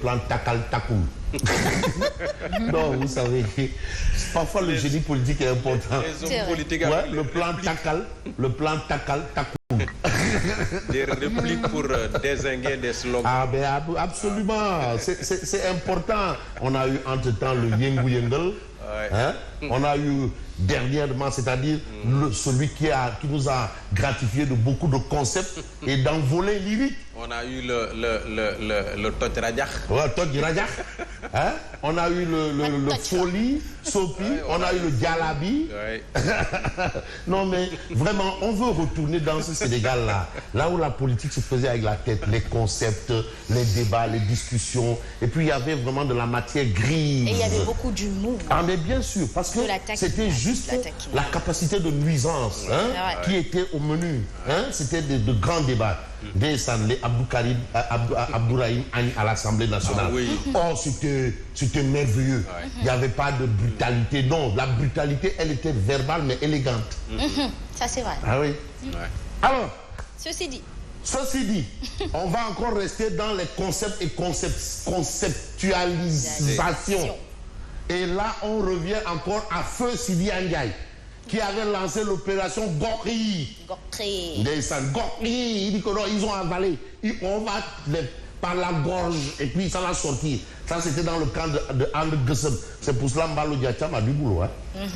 plan Takal Takoul. Non, vous savez, parfois le génie politique est important. Les hommes politiques ouais, le plan Takal Takoul. Des répliques pour dézinguer des slogans. Ah ben absolument, c'est important. On a eu entre-temps le Yengu Yengel. Ouais. Hein? On a eu dernièrement, c'est-à-dire celui qui nous a gratifié de beaucoup de concepts et d'envolées lyriques. On a eu le Toj Rajah. Ouais, Toj Rajah. Hein? On a eu le Folie, Sopi, ouais, on a eu le Galabi. Ouais. Non mais vraiment, on veut retourner dans ce Sénégal-là, là où la politique se faisait avec la tête, les concepts, les débats, les discussions, et puis il y avait vraiment de la matière grise. Et il y avait beaucoup d'humour. Ah mais bien sûr, parce que c'était juste la capacité de nuisance qui était au menu. Hein? C'était de grands débats. Des Sanlé, Abdourahim à l'Assemblée nationale. Ah, oui. Oh, c'était merveilleux. Ouais. Il n'y avait pas de brutalité. Non, la brutalité, elle était verbale mais élégante. Ça, c'est vrai. Ah oui. Ouais. Alors, ceci dit, on va encore rester dans les concepts et conceptualisation. Et là, on revient encore à Feu Sidi Ndiaye, qui avait lancé l'opération Gokri. Gokri. Il dit que non, ils ont avalé. On va par la gorge et puis ça va sortir. Ça, c'était dans le camp de André Gussem. C'est pour cela que Mbalo Diacham a du boulot. Hein?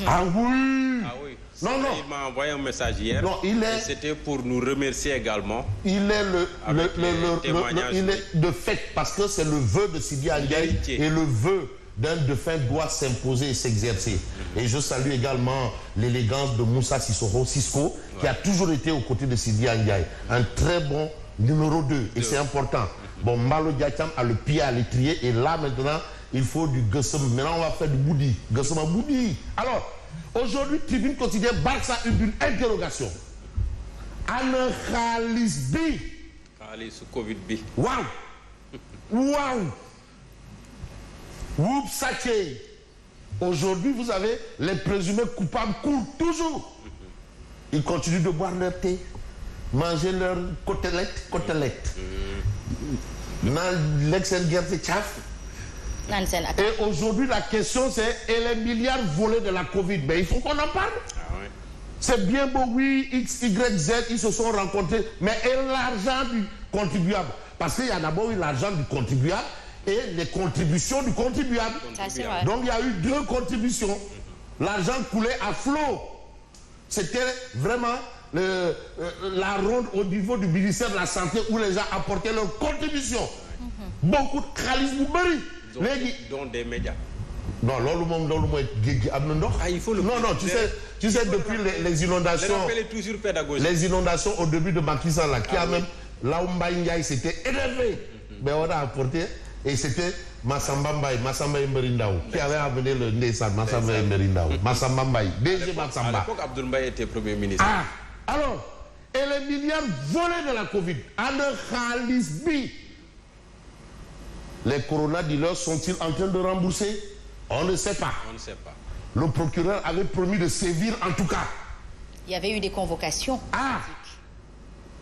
Ah oui. Ah oui. Non. Il m'a envoyé un message hier. Non, c'était pour nous remercier également. Il est il est de fait parce que c'est le vœu de Sidi Ndiaye et le vœu d'un défunt doit s'imposer et s'exercer. Et je salue également l'élégance de Moussa Sissoko, qui a toujours été aux côtés de Sidi Ndiaye. Un très bon numéro 2. Et c'est important. Bon, Mbalo Diacham a le pied à l'étrier. Et là, maintenant, il faut du Gussem. Maintenant, on va faire du Boudi. Gussem à Boudi. Alors, aujourd'hui, Tribune considère Barça une interrogation. Anna Khalis B. Khalis Covid B. Waouh! Waouh! Woup Saché. Aujourd'hui, vous avez les présumés coupables courent toujours. Ils continuent de boire leur thé, manger leur côtelette. Et aujourd'hui, la question c'est et les milliards volés de la Covid. Mais il faut qu'on en parle. Ah ouais. C'est bien beau, oui, X, Y, Z, ils se sont rencontrés. Mais et l'argent du contribuable? Parce qu'il y a d'abord eu l'argent du contribuable et les contributions du contribuable. Donc il y a eu 2 contributions. L'argent coulait à flot. C'était vraiment la ronde au niveau du ministère de la Santé où les gens apportaient leur contribution. Beaucoup de Khalis Boubari. Dont des médias. Non, il faut le. Non, tu sais depuis les inondations. Toujours pédagogique. Les inondations au début de Macky Sall là, qui a même Laoumba Ndiaye s'était énervé. Mais on a apporté. Et c'était Massamba Mberindao qui avait amené le Nessan Massamba Mberindao. Massamba Mbaye. DG Massamba. À l'époque, Abdoul Mbaye était Premier ministre. Ah, alors, et les milliards volés de la Covid, Anna Khalis B. Les coronadealers sont-ils en train de rembourser? On ne sait pas. On ne sait pas. Le procureur avait promis de sévir en tout cas. Il y avait eu des convocations. Ah.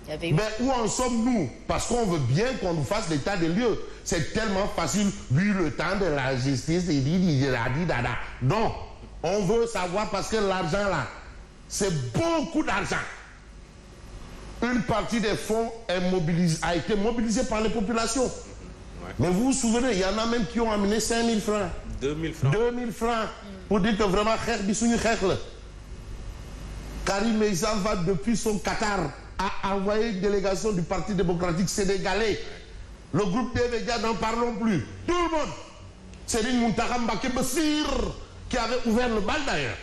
Mais où en sommes-nous? Parce qu'on veut bien qu'on nous fasse l'état des lieux. C'est tellement facile. Oui, le temps de la justice, il dit, dada. Non, on veut savoir parce que l'argent là, c'est beaucoup d'argent. Une partie des fonds a été mobilisée par les populations. Ouais. Mais vous vous souvenez, il y en a même qui ont amené 5 000 francs. 2 000 francs. 2 000 francs. Pour dire que vraiment, Karim Meïssa va depuis son Qatar a envoyé une délégation du Parti démocratique sénégalais. Le groupe des médias n'en parlons plus. Tout le monde. C'est une Mountakha Mbacké Bassir qui avait ouvert le bal d'ailleurs.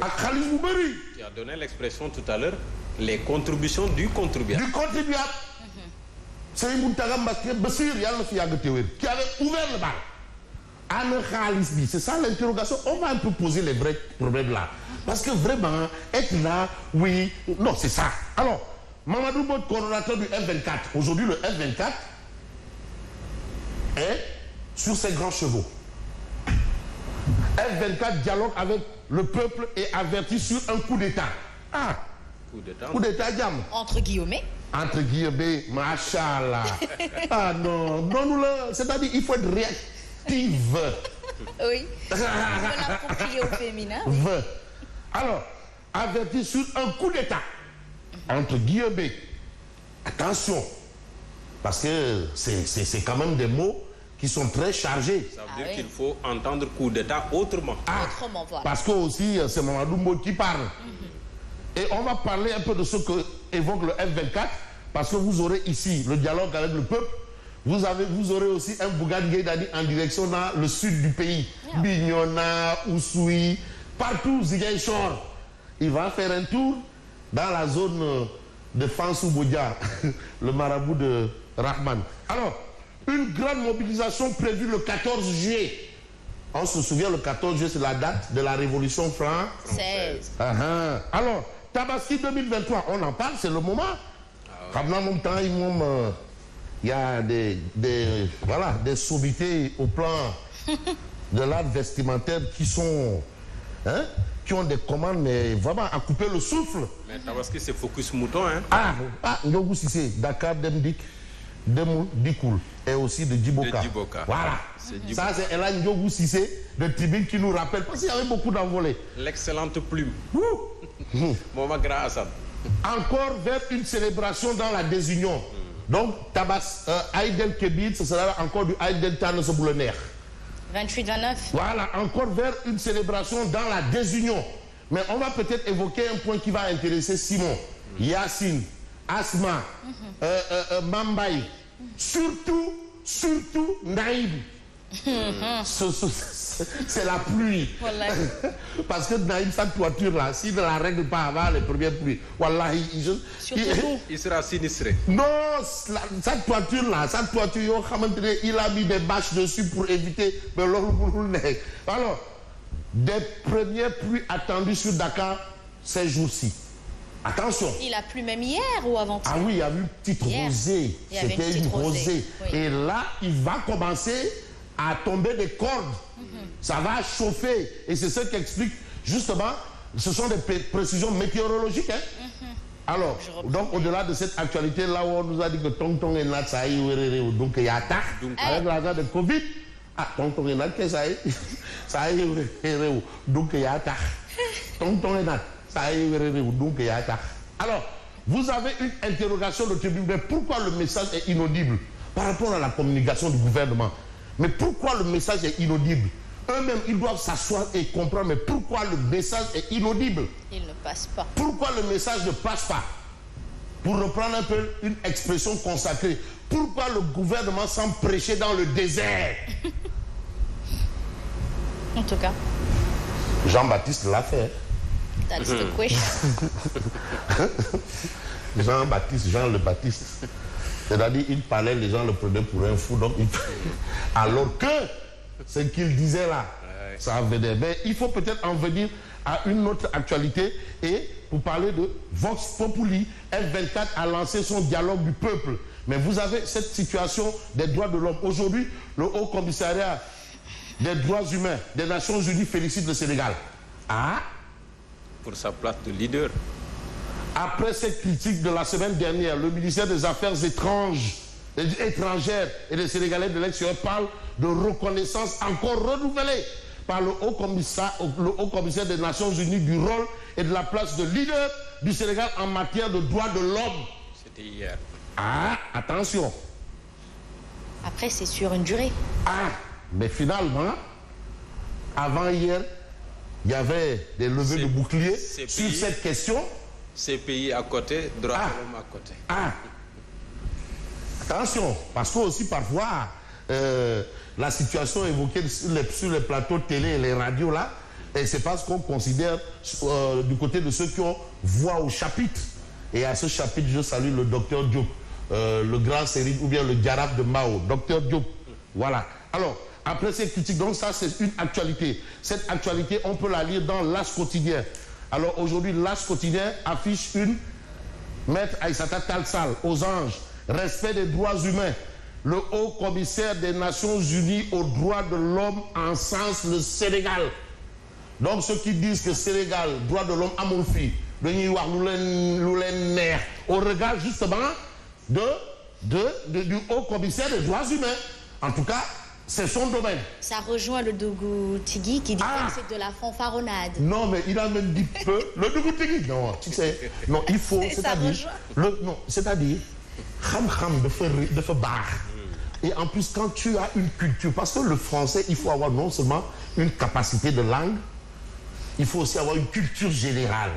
À Khalis Boubari. Tu as donné l'expression tout à l'heure, les contributions du contribuable. Du contribuable. C'est une Mountakha Mbacké Bassir qui avait ouvert le bal. Anna Khalis B. C'est ça l'interrogation. On va un peu poser les vrais problèmes là. Parce que vraiment, être là, oui, non, c'est ça. Alors, Mamadou Bod, coordonnateur du F24. Aujourd'hui, le F24 est sur ses grands chevaux. F24 dialogue avec le peuple et avertit sur un coup d'État. Ah, coup d'État, diable. Entre guillemets. Entre guillemets, machallah. Ah non, donne-nous-le. C'est-à-dire, il faut être réactive. Oui. Il faut l'approprier au féminin. Oui. Alors, avertir sur un coup d'État. Entre guillemets. Attention. Parce que c'est quand même des mots qui sont très chargés. Ça veut dire qu'il faut entendre coup d'État autrement. Autrement, voilà. Parce que aussi, c'est Mamadou Mbodj qui parle. Et on va parler un peu de ce que évoque le F24, parce que vous aurez ici le dialogue avec le peuple. Vous aurez aussi un Bougane Gueye Dany en direction dans le sud du pays. Yeah. Bignona, Oussouye, partout, Ziguinchor. Il va faire un tour dans la zone de Fansou Boudia, le marabout de Rahman. Alors, une grande mobilisation prévue le 14 juillet. On se souvient, le 14 juillet, c'est la date de la Révolution française. Alors, Tabaski 2023, on en parle, c'est le moment. Il y a des sommités au plan de l'art vestimentaire qui ont des commandes, mais vraiment à couper le souffle. Mais Tabaski, c'est focus mouton, hein? Ndiogu Cissé, Dakar, Demdik, Demoul, Dikoul, et aussi de Djiboka. Voilà. Ça, c'est Elan Ndiogu Cissé de Tibin qui nous rappelle, parce qu'il y avait beaucoup d'envolées. L'excellente plume. Maman Grand Hassan. Encore vers une célébration dans la désunion. Donc, Aïdel Kébit, ce sera encore du Aïdel Tanosoboulener. 28-29. Voilà, encore vers une célébration dans la désunion. Mais on va peut-être évoquer un point qui va intéresser Simon, Yacine, Asma, Mambaye, surtout Naïb. C'est la pluie. Parce que Naïm, sa toiture là, s'il ne la règle pas avant les premières pluies, wallahi, il sera sinistré. Non, sa toiture là, il a mis des bâches dessus pour éviter. Alors, des premières pluies attendues sur Dakar ces jours-ci. Attention. Il a plu même hier ou avant-hier? Ah oui, il y a eu une petite rosée. C'était une rosée. Oui. Et là, il va commencer à tomber des cordes. Ça va chauffer. Et c'est ce qui explique, justement, ce sont des précisions météorologiques. Alors, donc au-delà de cette actualité, là où on nous a dit que Tonton et Nat, ça y est, donc il y a attaque. Avec l'argent de Covid, Tonton et Nat, ça y est, donc il y a attaque. Tonton et Nat, ça y est, donc il y a attaque. Alors, vous avez une interrogation de tribune, mais pourquoi le message est inaudible par rapport à la communication du gouvernement? Mais pourquoi le message est inaudible? Eux-mêmes, ils doivent s'asseoir et comprendre, mais pourquoi le message est inaudible? Il ne passe pas. Pourquoi le message ne passe pas? Pour reprendre un peu une expression consacrée, pourquoi le gouvernement semble prêcher dans le désert? En tout cas. Jean-Baptiste l'a fait. That's the question. Jean le Baptiste. C'est-à-dire, il parlait, les gens le prenaient pour un fou. Donc alors que ce qu'il disait là, ça venait. Mais il faut peut-être en venir à une autre actualité. Et pour parler de Vox Populi, F24 a lancé son dialogue du peuple. Mais vous avez cette situation des droits de l'homme. Aujourd'hui, le Haut Commissariat des droits humains des Nations Unies félicite le Sénégal. Pour sa place de leader. Après cette critique de la semaine dernière, le ministère des Affaires étrangères et des Sénégalais de l'extérieur parle de reconnaissance encore renouvelée par le Haut Commissaire des Nations Unies du rôle et de la place de leader du Sénégal en matière de droits de l'homme. C'était hier. Attention. Après, c'est sur une durée. Mais finalement, avant hier, il y avait des levées de boucliers sur cette question. Ces pays à côté, droit de l'homme à côté. Attention, parce que aussi parfois, la situation évoquée sur les plateaux de télé et les radios là, et c'est parce qu'on considère du côté de ceux qui ont voix au chapitre. Et à ce chapitre, je salue le docteur Diop, le grand série ou bien le Diarab de Mao, docteur Diop. Voilà. Alors, après ces critiques, donc ça c'est une actualité. Cette actualité, on peut la lire dans l'As quotidien. Alors aujourd'hui, l'As quotidien affiche une Maître Aïssata Tall Sall aux anges, respect des droits humains. Le Haut Commissaire des Nations Unies aux droits de l'homme encense le Sénégal. Donc ceux qui disent que Sénégal, droits de l'homme, Amolfi, au regard justement du haut commissaire des droits humains. En tout cas, c'est son domaine. Ça rejoint le Dougou Tigui qui dit que c'est de la fanfaronnade. Non, mais il a même dit peu. Le Dougou Tigui, non, tu sais. Non, il faut, c'est-à-dire... c'est-à-dire, kham de faire bar. Et en plus, quand tu as une culture, parce que le français, il faut avoir non seulement une capacité de langue, il faut aussi avoir une culture générale.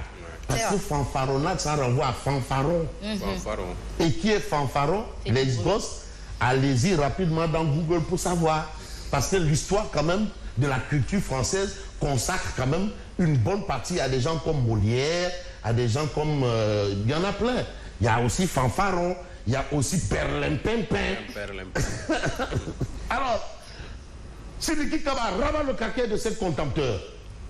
Parce que fanfaronnade, ça renvoie à fanfaron. Fanfaron. Et qui est fanfaron? Les gosses, allez-y rapidement dans Google pour savoir. Parce que l'histoire quand même de la culture française consacre quand même une bonne partie à des gens comme Molière, à des gens comme... il y en a plein. Il y a aussi fanfaron, il y a aussi perlimpinpin. Alors, Sidiki Kaba rabat le caquet de ces contempteurs.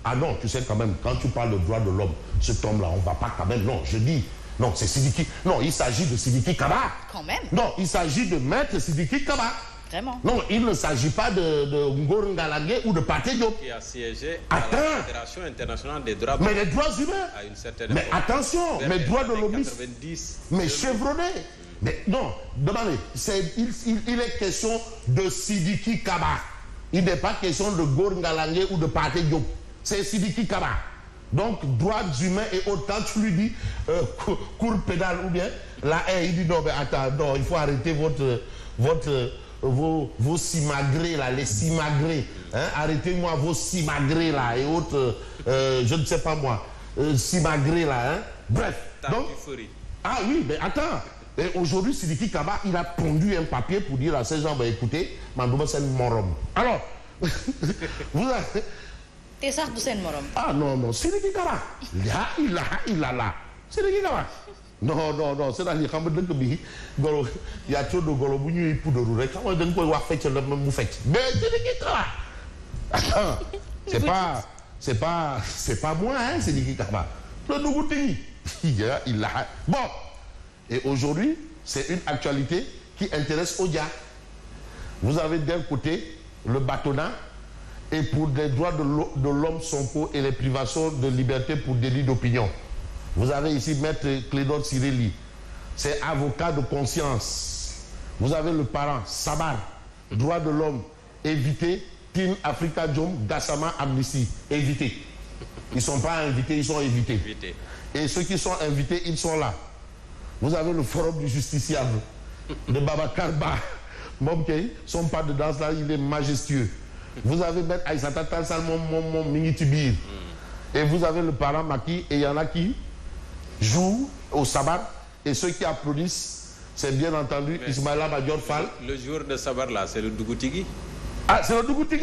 Ah non, tu sais quand même, quand tu parles de droit de l'homme, cet homme-là, on ne va pas quand même... Non, je dis... Non, c'est Sidiki... Non, il s'agit de Sidiki Kaba. Quand même. Non, il s'agit de maître Sidiki Kaba. Vraiment. Non, il ne s'agit pas de Ngor Ngalagé ou de Pathé Diop. Qui a siégé à la Fédération internationale des droits de l'homme. Mais les droits humains. À une certaine mais attention, mes droits de l'homme. Mais chevronnés. Mais non, demandez, il est question de Sidiki Kaba. Il n'est pas question de Ngor Ngalagé ou de Pathé Diop. C'est Sidiki Kaba. Donc, droits humains et autres, quand tu lui dis cour pénale ou bien, là, il dit non, mais attends, non, il faut arrêter vos simagrées là, les simagrées. Hein? Arrêtez-moi vos simagrées là et autres, je ne sais pas moi, simagrées là. Hein? Bref. Donc, ah oui, mais attends. Et aujourd'hui, Sidiki Kaba, il a pondu un papier pour dire à ces gens, bah, écoutez, Mandouma c'est morom. Alors, vous avez... Ah non, Sidiki Kaba. Il a là. Sidiki Kaba. Non, c'est-à-dire, quand il y a trop de golo, il pour de roue. Quand on dit qu'on va faire le même fait. Mais Sidiki Kaba. Attends, c'est pas moi, hein, Sidiki Kaba. Le Dougou Tigui. Il a. Bon. Et aujourd'hui, c'est une actualité qui intéresse Odia. Vous avez d'un côté le bâtonnat et pour des droits de l'homme Sonko et les privations de liberté pour délit d'opinion. Vous avez ici Maître Clédor Cirelli, c'est avocat de conscience. Vous avez le parent Sabar, droits de l'homme, évité, Team Africa Jom, Gassama Amnesty, évité. Ils ne sont pas invités, ils sont évités. Et ceux qui sont invités, ils sont là. Vous avez le forum du justiciable de Babacar Ba. Son pas de danse là, il est majestueux. Vous avez Maître Aïssata Tal Salmon Mingitibir. Et vous avez le parent Maki, et il y en a qui jouent au sabar. Et ceux qui applaudissent, c'est bien entendu Ismaïla Badior Fall. Le jour de sabar là, c'est le Dougou Tigui. Ah, c'est le Dougou Tigui.